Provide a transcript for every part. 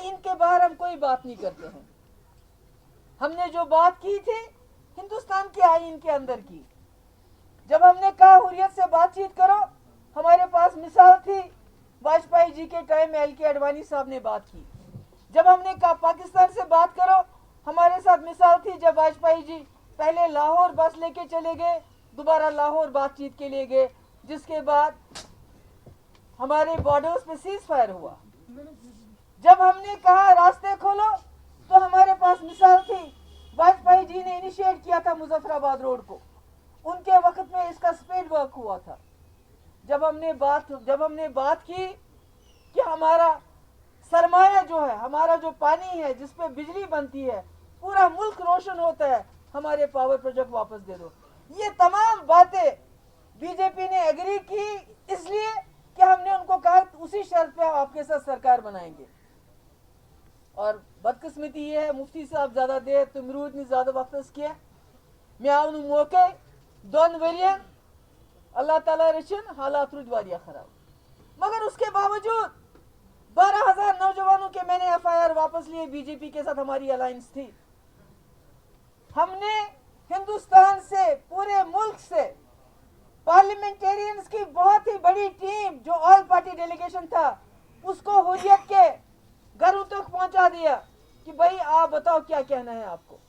आइन के बाहर हम कोई बात नहीं करते हैं। हमने जो बात की थी हिंदुस्तान के आइन के अंदर की। जब हमने कहा हुर्रियत से बातचीत करो, हमारे पास मिसाल थी, वाजपेयी जी के टाइम में एल.के. आडवाणी साहब ने बात की। जब हमने कहा पाकिस्तान से बात करो, हमारे साथ मिसाल थी जब वाजपेयी जी पहले लाहौर बस लेके चले गए, दोबारा लाहौर बातचीत के लिए गए, जिसके बाद हमारे बॉर्डर्स पे सीज फायर हुआ। जब हमने कहा रास्ते खोलो, तो हमारे पास मिसाल थी, वाजपेयी जी ने इनिशिएट किया था मुजफ्फराबाद रोड को, उनके वक्त में इसका स्पीड वर्क हुआ था। जब हमने बात की कि हमारा सरमाया जो है, हमारा जो पानी है जिस पे बिजली बनती है, पूरा मुल्क रोशन होता है, हमारे पावर प्रोजेक्ट वापस दे दो। ये तमाम बातें बीजेपी ने एग्री की, इसलिए कि हमने उनको कहा उसी शर्त पे हम आपके साथ सरकार बनाएंगे। और बदकिस्मती ये है, मुफ्ती साहब ज्यादा देर तुमरूद ने ज्यादा वक्त किया, मैं आउन मौके दोन वरियन अल्लाह ताला रचन हालात रुज वारिया खराब। मगर उसके बावजूद 12,000 नौजवानों के मैंने FIR वापस लिए, बीजेपी के साथ हमारी अलायंस थी। हमने हिंदुस्तान से, पूरे मुल्क से पार्लियामेंटेरियंस की बहुत ही बड़ी टीम जो ऑल पार्टी डेलीगेशन था, उसको हुर्रियत के घरों तक पहुंचा दिया कि भाई आप बताओ क्या कहना है आपको।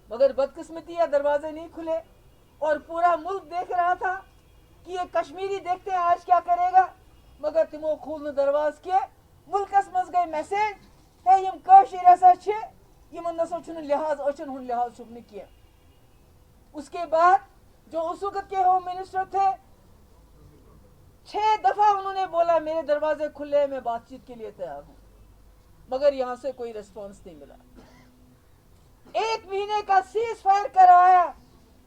मगर बदकिस्मती है, दरवाजे नहीं खुले और पूरा मुल्क देख रहा था कि ये कश्मीरी देखते हैं आज क्या करेगा। मगर तिमो खुल दरवाज के मुल्कस मज गई मैसेज है, यम कशीर हसा छे, यमन नसो छुन लिहाज ओचन हुन लिहाज छुन किया। उसके बाद जो उस वक्त के होम मिनिस्टर थे, 6 दफा उन्होंने बोला मेरे दरवाजे खुले, मैं बातचीत के लिए तैयार हूं, मगर यहां से कोई रिस्पॉन्स नहीं मिला। 1 महीने का सीज फायर करवाया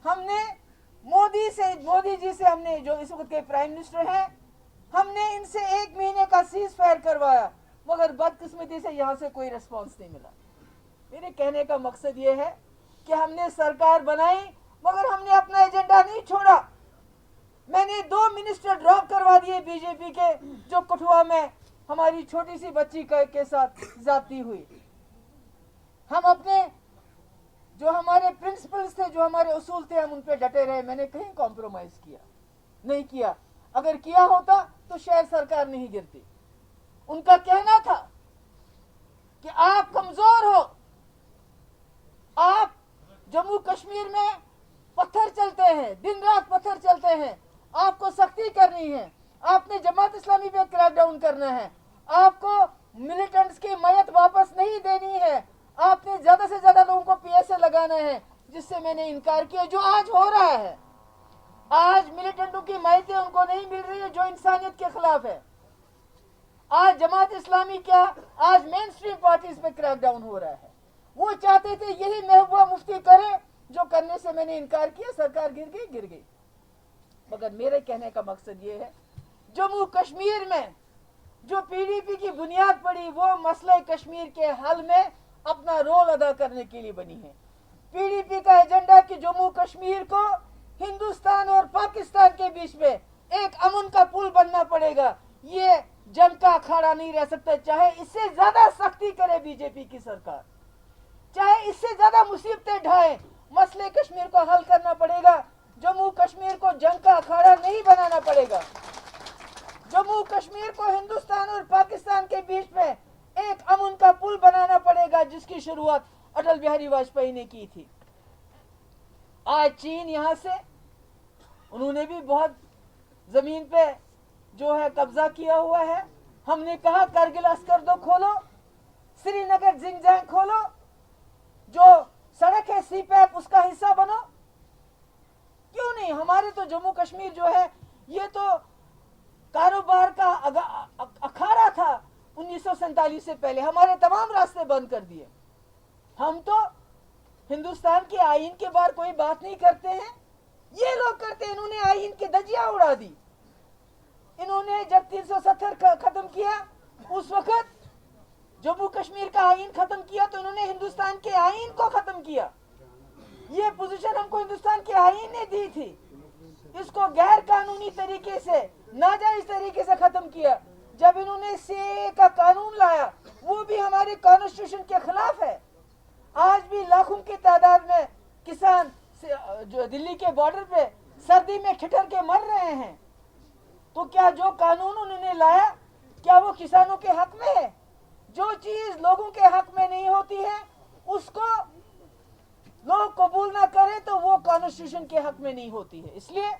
हमने मोदी जी से, हमने जो इस वक्त के प्राइम मिनिस्टर हैं, हमने इनसे 1 महीने का सीज फायर करवाया, मगर बदकिस्मती से यहां से कोई रिस्पॉन्स नहीं मिला। मेरे कहने का मकसद ये है कि हमने सरकार बनाई, मगर हमने अपना एजेंडा नहीं छोड़ा। मैंने 2 मिनिस्टर ड्रॉप करवा दिए बीजेपी के, जो कठुआ में हमारी छोटी सी बच्ची के साथ ज्यादती हुई। हम अपने जो हमारे प्रिंसिपल्स थे, जो हमारे उसूल थे, हम उन पे डटे रहे। मैंने कहीं कॉम्प्रोमाइज नहीं किया। अगर किया होता तो शायद सरकार नहीं गिरती। उनका कहना था कि आप कमजोर हो, आप जम्मू कश्मीर में पत्थर चलते हैं, दिन रात पत्थर चलते हैं, आपको सख्ती करनी है, आपने जमात इस्लामी पे क्रैकडाउन करना है, आपको मिलिटेंट्स की मयत वापस नहीं देनी है, आपने ज्यादा से ज्यादा लोगों को PSA लगाना है, जिससे मैंने इनकार किया, जो आज हो रहा है। आज मिलिटेंटों की मयतें उनको नहीं मिल रही है, जो इंसानियत के खिलाफ है। आज जमात इस्लामी क्या, आज मेन स्ट्रीम पार्टीज पे क्रैकडाउन हो रहा है। वो चाहते थे यही महबूबा मुफ्ती करे, जो करने से मैंने इनकार किया, सरकार गिर गई। मगर मेरे कहने का मकसद ये है, जम्मू कश्मीर में जो PDP की बुनियाद पड़ी, वो मसले कश्मीर के हल में अपना रोल अदा करने के लिए बनी है। PDP का एजेंडा कि जम्मू कश्मीर को हिंदुस्तान और पाकिस्तान के बीच में एक अमन का पुल बनना पड़ेगा। ये जंग का अखाड़ा नहीं रह सकता, चाहे इससे ज्यादा सख्ती करे बीजेपी की सरकार, चाहे इससे ज्यादा मुसीबतें ढाए, मसले कश्मीर को हल करना पड़ेगा। जम्मू कश्मीर को जंग का अखाड़ा नहीं बनाना पड़ेगा। जम्मू कश्मीर को हिंदुस्तान और पाकिस्तान के बीच में एक अमन का पुल बनाना पड़ेगा, जिसकी शुरुआत अटल बिहारी वाजपेयी ने की थी। आज चीन यहां से, उन्होंने भी बहुत जमीन पे जो है कब्जा किया हुआ है। हमने कहा करगिल अस्कर दो खोलो, श्रीनगर जिंगजांग खोलो, जो सड़क है CPAC उसका हिस्सा बनो। क्यों नहीं? हमारे तो जम्मू कश्मीर जो है, ये तो कारोबार का अखाड़ा था 1947 से पहले। हमारे तमाम रास्ते बंद कर दिए। हम तो हिंदुस्तान के आईन के बाहर कोई बात नहीं करते हैं, ये लोग करते हैं। इन्होंने आईन की धज्जियां उड़ा दी। इन्होंने जब 370 खत्म किया, उस वक्त जम्मू कश्मीर का आईन खत्म किया, तो इन्होंने हिंदुस्तान के आईन को खत्म किया। ये पोजीशन हमको हिंदुस्तान के आईन ने दी थी। इसको गैर कानूनी तरीके से, नाजायज तरीके से खत्म किया। जब इन्होंने सीएए का कानून लाया वो भी हमारे कॉन्स्टिट्यूशन के खिलाफ है। आज भी लाखों की तादाद में किसान जो दिल्ली के बॉर्डर पे सर्दी में ठिठर के मर रहे हैं। तो क्या जो कानून उन्होंने लाया क्या वो किसानों के हक में है? जो चीज लोगों के हक में नहीं होती है उसको लोग कबूल ना करें तो वो कॉन्स्टिट्यूशन के हक में नहीं होती है। इसलिए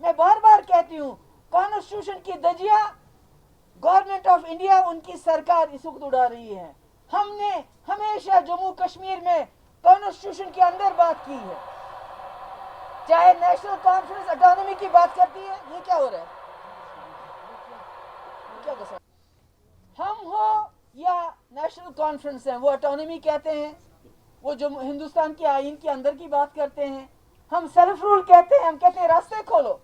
मैं बार बार कहती हूँ कॉन्स्टिट्यूशन की धज्जियां गवर्नमेंट ऑफ इंडिया उनकी सरकार इस वक्त उड़ा रही है। हमने हमेशा जम्मू कश्मीर में कॉन्स्टिट्यूशन के अंदर बात की है, चाहे नेशनल कॉन्फ्रेंस ऑटोनॉमी की बात करती है। ये क्या हो रहा है? क्या कर हम हो या नेशनल कॉन्फ्रेंस है वो ऑटोनॉमी कहते हैं, वो जो हिंदुस्तान के आइन के अंदर की बात करते हैं। हम सेल्फ रूल कहते हैं, हम कहते हैं रास्ते खोलो,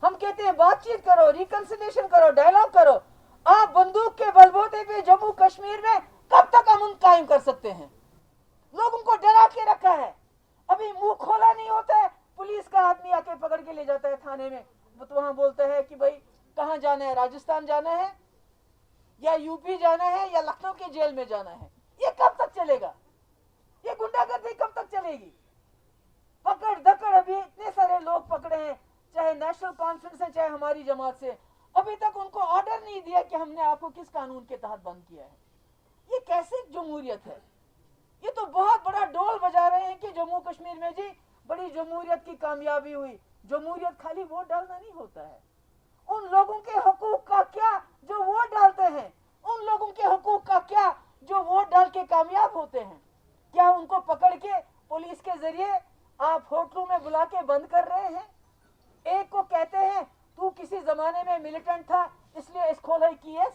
हम कहते हैं बातचीत करो, रिकंसिलिएशन करो, डायलॉग करो। आप बंदूक के बलबूते पे जम्मू कश्मीर में कब तक अमन कायम कर सकते हैं? लोगों को डरा के रखा है, अभी मुंह खोला नहीं होता है, पुलिस का आदमी आके पकड़ के ले जाता है थाने में। वो तो वहां बोलता है कि भाई कहाँ जाना है, राजस्थान जाना है या यूपी जाना है या लखनऊ की जेल में जाना है। ये कब तक चलेगा? ये गुंडागर्दी कब तक चलेगी? पकड़ धकड़, अभी इतने सारे लोग पकड़े हैं, चाहे नेशनल कॉन्फ्रेंस है चाहे हमारी जमात से, अभी तक उनको ऑर्डर नहीं दिया कि हमने आपको किस कानून के तहत बंद किया है। ये कैसे जमहूरियत है? ये तो बहुत बड़ा डोल बजा रहे हैं कि जम्मू कश्मीर में जी बड़ी जमहूरियत की कामयाबी हुई। जमहूरियत खाली वोट डालना नहीं होता है। उन लोगों के हकूक का क्या जो वोट डालते हैं? उन लोगों के हकूक का क्या जो वोट डाल के कामयाब होते हैं? क्या उनको पकड़ के पुलिस के जरिए आप होटलों में बुला के बंद कर रहे हैं? एक को कहते हैं तू किसी जमाने में मिलिटेंट था इसलिए इस खोलाई केस,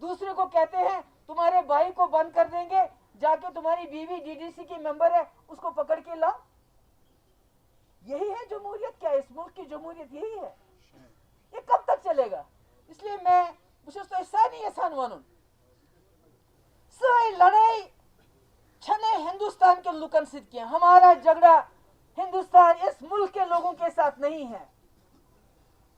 दूसरे को कहते हैं तुम्हारे भाई को बंद कर देंगे, जाके तुम्हारी बीवी डीडीसी की मेंबर है उसको पकड़ के लाओ। यही है जमहूरियत? क्या इस मुल्क की जमहूरियत यही है? ये कब तक चलेगा? इसलिए मैं लड़ाई छने हिंदुस्तान के लुकन सिद्ध किया। हमारा झगड़ा हिंदुस्तान इस मुल्क के लोगों के साथ नहीं है।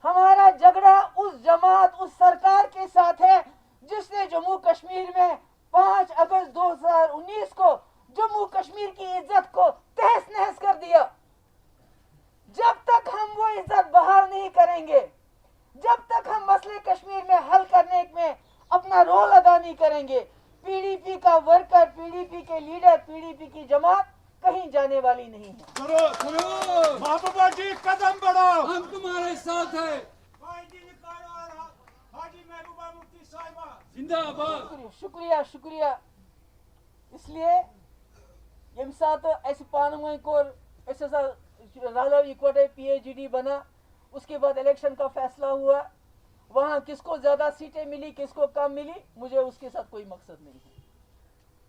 हमारा झगड़ा उस जमात उस सरकार के साथ है जिसने जम्मू कश्मीर में 5 अगस्त 2019 को जम्मू कश्मीर की इज्जत को तहस नहस कर दिया। जब तक हम वो इज्जत बहाल नहीं करेंगे, जब तक हम मसले कश्मीर में हल करने में अपना रोल अदा नहीं करेंगे, पीडीपी का वर्कर, पीडीपी के लीडर, पीडीपी की जमात कहीं जाने वाली नहीं है। सुनो महबूबा जी, कदम बढ़ाओ, हम तुम्हारे साथ है। हाजी महबूबा मुफ्ती साहिबा जिंदाबाद। शुक्रिया शुक्रिया। इसलिए यम साथ ऐसे पानवे को ऐसे राला इकोटे पीएचडी बना, उसके बाद इलेक्शन का फैसला हुआ, वहां किसको ज्यादा सीटें मिली किसको कम मिली, मुझे उसके साथ कोई मकसद नहीं है।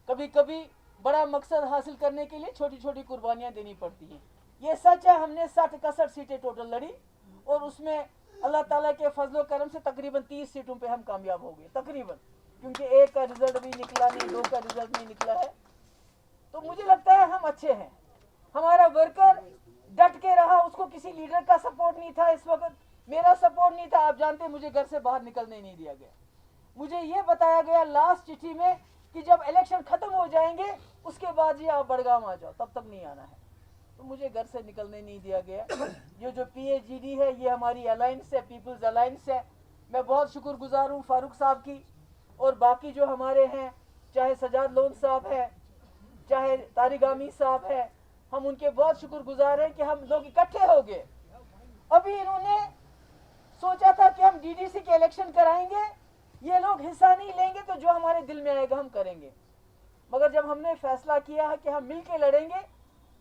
कभी कभी बड़ा मकसद हासिल करने के लिए छोटी छोटी कुर्बानियां देनी पड़ती हैं। ये सच है, हमने 60-61 सीटें टोटल लड़ी और उसमें अल्लाह ताला के फजलो करम से तकरीबन 30 सीटों पे हम कामयाब हो गए तकरीबन, क्योंकि एक का रिजल्ट भी निकला नहीं, 2 का रिजल्ट नहीं निकला है। तो मुझे लगता है हम अच्छे हैं। हमारा वर्कर डट के रहा, उसको किसी लीडर का सपोर्ट नहीं था, इस वक्त मेरा सपोर्ट नहीं था। आप जानते मुझे घर से बाहर निकलने नहीं दिया गया। मुझे ये बताया गया लास्ट चिट्ठी में कि जब इलेक्शन खत्म हो जाएंगे उसके बाद ही आप बड़गाम आ जाओ, तब तक नहीं आना है। तो मुझे घर से निकलने नहीं दिया गया। ये जो पीएचडी है ये हमारी अलायंस है, पीपल्स अलायंस है। मैं बहुत शुक्रगुजार हूँ फारूक साहब की और बाकी जो हमारे हैं, चाहे सजाद लोन साहब है, चाहे तारिक आमी साहब है, हम उनके बहुत शुक्रगुजार हैं कि हम लोग इकट्ठे हो गए। अभी इन्होंने सोचा था कि हम डीडीसी के इलेक्शन कराएंगे, ये लोग हिस्सा नहीं लेंगे तो जो हमारे दिल में आएगा हम करेंगे। मगर जब हमने फैसला किया है कि हम मिलके लड़ेंगे,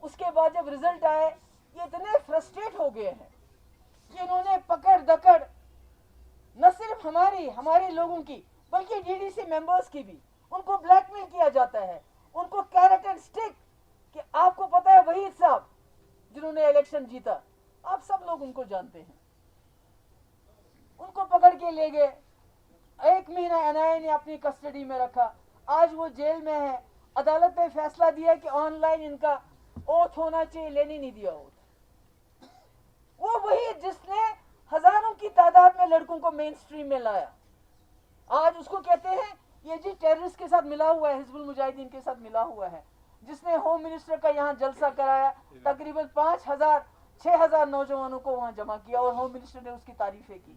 उसके बाद जब रिजल्ट आए ये इतने फ्रस्ट्रेट हो गए हैं कि इन्होंने पकड़ दकड़ न सिर्फ हमारे लोगों की बल्कि डीडीसी मेंबर्स की भी उनको ब्लैकमेल किया जाता है, उनको कैरेट एंड स्टिक कि आपको पता है वहीद साहब जिन्होंने इलेक्शन जीता, आप सब लोग उनको जानते हैं, उनको पकड़ के ले गए। 1 महीना एनआईए ने अपनी कस्टडी में रखा, आज वो जेल में है। अदालत ने फैसला दिया कि ऑनलाइन इनका ओथ होना चाहिए, लेने नहीं दिया ओथ। वो वही जिसने हजारों की तादाद में लड़कों को मेन स्ट्रीम में लाया। आज उसको कहते हैं ये जी टेररिस्ट के साथ मिला हुआ है, हिजबुल मुजाहिदीन के साथ मिला हुआ है, जिसने होम मिनिस्टर का यहाँ जलसा कराया, तकरीबन 5,000-6,000 नौजवानों को वहाँ जमा किया और होम मिनिस्टर ने उसकी तारीफें की।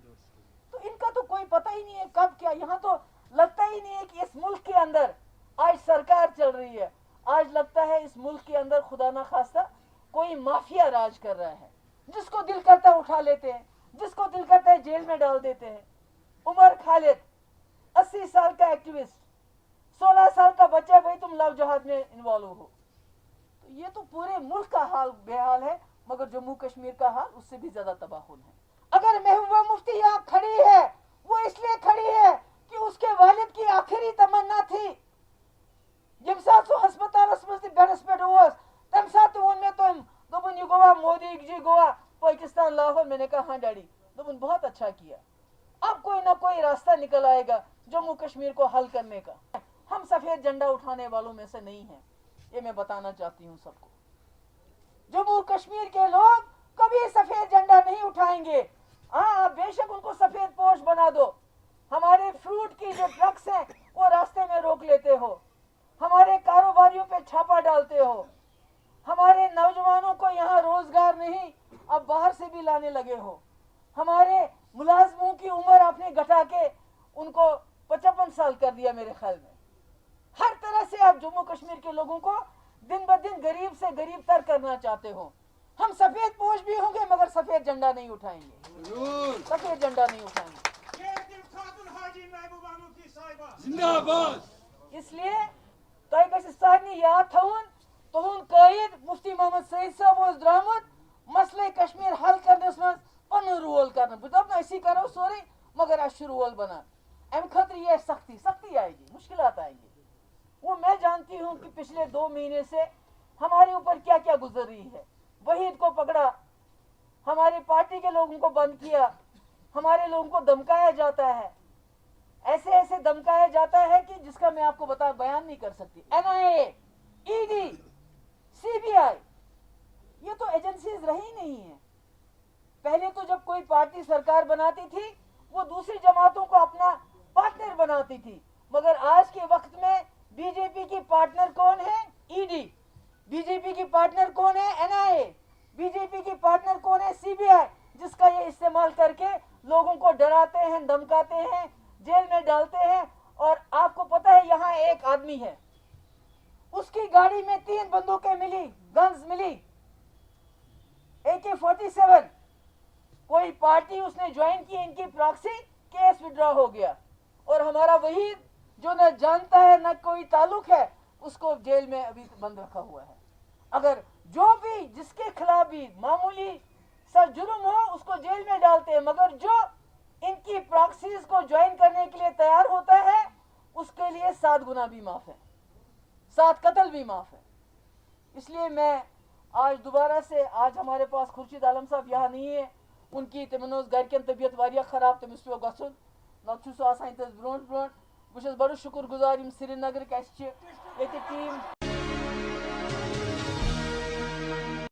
तो इनका तो कोई पता ही नहीं है कब क्या, यहाँ तो लगता ही नहीं है कि इस मुल्क के अंदर आज सरकार चल रही है। आज लगता है इस मुल्क के अंदर खुदा ना खास्ता कोई माफिया राज कर रहा है। जिसको दिल करता है उठा लेते हैं, जिसको दिल करता है जेल में डाल देते हैं। उमर खालिद 80 साल का एक्टिविस्ट, 16 साल का बच्चा, भाई तुम लव जहाद में इन्वॉल्व हो। तो ये तो पूरे मुल्क का हाल बेहाल है, मगर जम्मू कश्मीर का हाल उससे भी ज्यादा तबाहुन है। अगर महबूबा मुफ्ती यहाँ खड़ी है, वो इसलिए खड़ी है कि उसके वालिद की आखिरी तमन्ना थी। जब साथ सो हस्पतालस में बेडस पे ओस तम साथ उनमें तो दोपन ये गोवा मोदी जी गोवा पाकिस्तान लाहौर। मैंने कहा हाँ डैडी, दोपन बहुत अच्छा किया। अब कोई ना कोई रास्ता निकल आएगा जम्मू कश्मीर को हल करने का। हम सफेद झंडा उठाने वालों में से नहीं हैं, ये मैं बताना चाहती हूँ सबको। जम्मू कश्मीर के लोग कभी सफेद झंडा नहीं उठाएंगे। हाँ, बेशक उनको सफेद पोश बना दो। हमारे फ्रूट की जो ट्रक्स हैं वो रास्ते में रोक लेते हो, हमारे कारोबारियों पे छापा डालते हो, हमारे नौजवानों को यहाँ रोजगार नहीं अब बाहर से भी लाने लगे हो, हमारे मुलाजमों की उम्र आपने घटा के उनको 55 साल कर दिया मेरे ख्याल में। हर तरह से आप जम्मू कश्मीर के लोगों को दिन ब दिन गरीब से गरीब तर करना चाहते हो। हम सफेद पोश भी होंगे मगर सफेद झंडा नहीं उठाएंगे, सफेद झंडा नहीं उठाएंगे। जिंदाबाद। इसलिए तय गछ सारनी याद थवन तुहुन कायद मुफ्ती मोहम्मद सईद साहब ओस द्रामुत मसले कश्मीर हल करनस मज पन रोल करन। बह दप असी करो सोरे मगर अशु रोल बना। अम खतर ये सख्ती आएगी, मुश्किलात आएंगी। वो मैं जानती हूँ कि पिछले 2 महीने से हमारे ऊपर क्या क्या गुजर रही है। वहीद को पकड़ा, हमारी पार्टी के लोगों को बंद किया, हमारे लोगों को धमकाया जाता है, ऐसे ऐसे धमकाया जाता है कि जिसका मैं आपको बयान नहीं कर सकती। NIA, ED, CBI, ये तो एजेंसीज रही नहीं है। पहले तो जब कोई पार्टी सरकार बनाती थी वो दूसरी जमातों को अपना पार्टनर बनाती थी, मगर आज के वक्त में बीजेपी की पार्टनर कौन है? ED, बीजेपी की पार्टनर कौन है? NIA, बीजेपी की पार्टनर कौन है? CBI, जिसका ये इस्तेमाल करके लोगों को डराते हैं, धमकाते हैं, जेल में डालते हैं। और आपको पता है यहाँ एक आदमी है, उसकी गाड़ी में 3 बंदूकें मिली, गन्स मिली, AK-47। कोई पार्टी उसने ज्वाइन की, इनकी प्रॉक्सी, केस विड्रॉ हो गया। और हमारा वही जो न जानता है न कोई ताल्लुक है, उसको जेल में अभी बंद रखा हुआ है। अगर जो भी जिसके खिलाफ भी मामूली सा जुर्म हो उसको जेल में डालते हैं, मगर जो इनकी प्रॉक्सीज को ज्वाइन करने के लिए तैयार होता है उसके लिए 7 गुना भी माफ है, 7 कत्ल भी माफ है। इसलिए मैं आज दोबारा से, आज हमारे पास खुर्शीद आलम साहब यहाँ नहीं है, उनकी तमन्नोस घर के तबीयत वारिया खराब, तमिस पे गसुन न ब्रोट ब्रोट। बस बड़ शुक्र गुजार श्रीनगर टीम